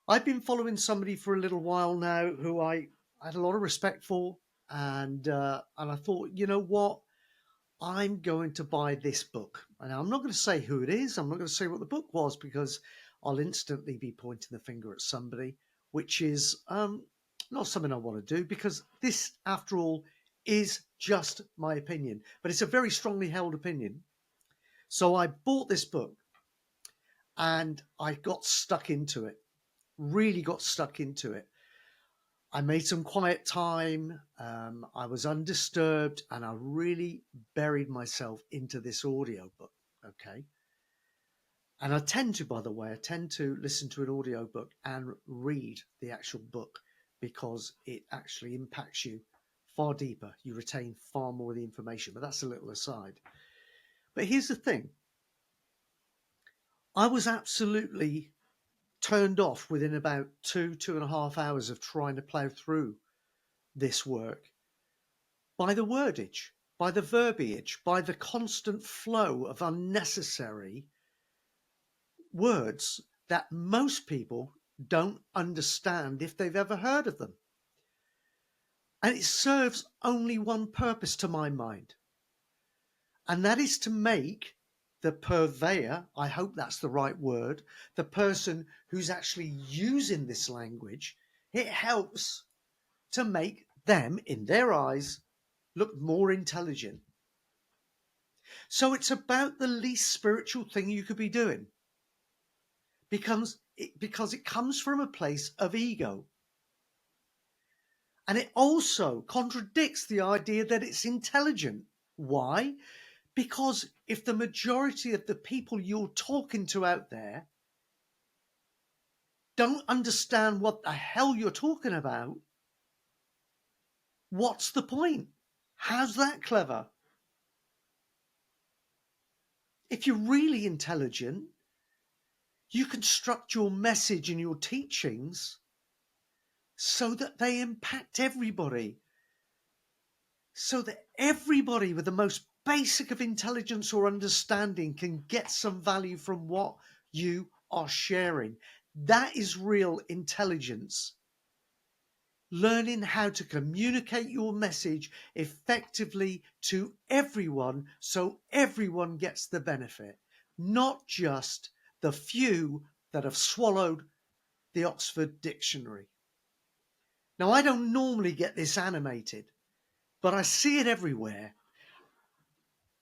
I've been following somebody for a little while now who I had a lot of respect for, and I thought, you know what, I'm going to buy this book, and I'm not going to say who it is. I'm not going to say what the book was because I'll instantly be pointing the finger at somebody, which is not something I want to do because this, after all, is just my opinion, but it's a very strongly held opinion. So I bought this book and I got stuck into it, really got stuck into it. I made some quiet time. I was undisturbed and I really buried myself into this audio book. Okay. And I tend to, by the way, I tend to listen to an audio book and read the actual book because it actually impacts you far deeper. You retain far more of the information, but that's a little aside. But here's the thing. I was absolutely turned off within about 2.5 hours of trying to plow through this work by the wordage, by the verbiage, by the constant flow of unnecessary words that most people don't understand if they've ever heard of them. And it serves only one purpose to my mind, and that is to make the purveyor, I hope that's the right word, the person who's actually using this language, it helps to make them, in their eyes, look more intelligent. So it's about the least spiritual thing you could be doing because it comes from a place of ego. And it also contradicts the idea that it's intelligent. Why? Because if the majority of the people you're talking to out there don't understand what the hell you're talking about, what's the point? How's that clever? If you're really intelligent, you construct your message and your teachings so that they impact everybody, so that everybody with the most basic of intelligence or understanding can get some value from what you are sharing. That is real intelligence. Learning how to communicate your message effectively to everyone so everyone gets the benefit, not just the few that have swallowed the Oxford Dictionary. Now, I don't normally get this animated, but I see it everywhere.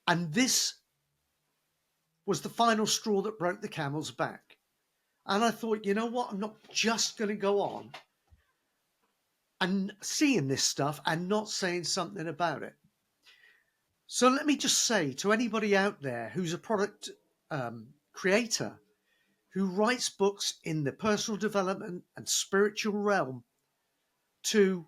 And this was the final straw that broke the camel's back. And I thought, you know what? I'm not just going to go on and seeing this stuff and not saying something about it. So let me just say to anybody out there who's a product creator, who writes books in the personal development and spiritual realm to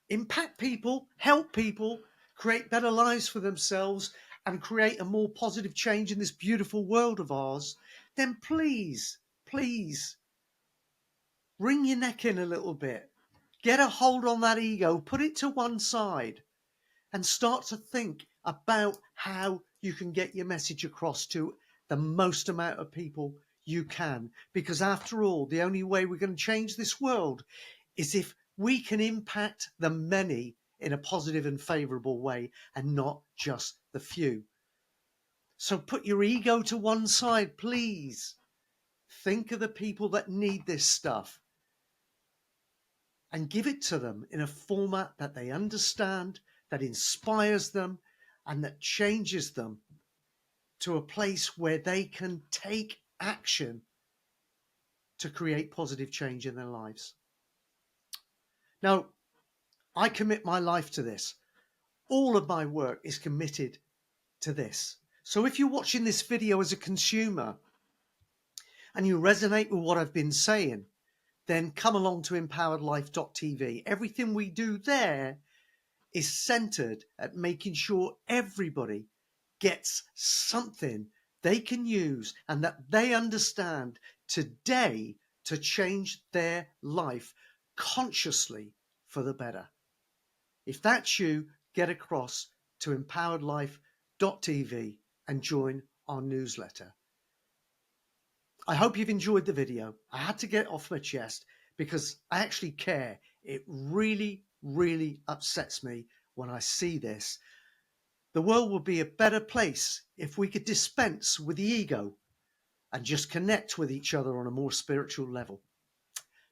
impact people, help people, create better lives for themselves, and create a more positive change in this beautiful world of ours, then please, please wring your neck in a little bit. Get a hold on that ego, put it to one side, and start to think about how you can get your message across to the most amount of people you can. Because after all, the only way we're going to change this world is if we can impact the many in a positive and favorable way and not just the few. So put your ego to one side, please. Think of the people that need this stuff and give it to them in a format that they understand, that inspires them, and that changes them to a place where they can take action to create positive change in their lives. Now, I commit my life to this. All of my work is committed to this. So if you're watching this video as a consumer and you resonate with what I've been saying, then come along to empoweredlife.tv. Everything we do there is centered at making sure everybody gets something they can use and that they understand today to change their life consciously for the better. If that's you, get across to empoweredlife.tv and join our newsletter. I hope you've enjoyed the video. I had to get it off my chest because I actually care. It really, really upsets me when I see this. The world would be a better place if we could dispense with the ego and just connect with each other on a more spiritual level.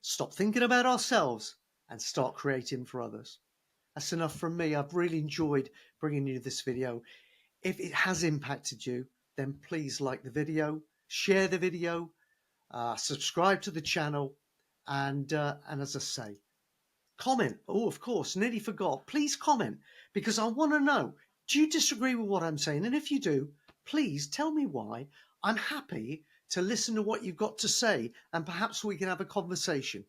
Stop thinking about ourselves and start creating for others. That's enough from me. I've really enjoyed bringing you this video. If it has impacted you, then please like the video, share the video, subscribe to the channel, and as I say, comment. Oh, of course, nearly forgot. Please comment, because I want to know, do you disagree with what I'm saying? And if you do, please tell me why. I'm happy to listen to what you've got to say, and perhaps we can have a conversation.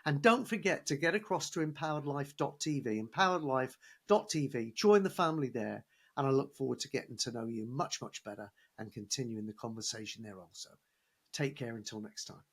And don't forget to get across to empoweredlife.tv, empoweredlife.tv. Join the family there. And I look forward to getting to know you much, much better and continuing the conversation there also. Take care until next time.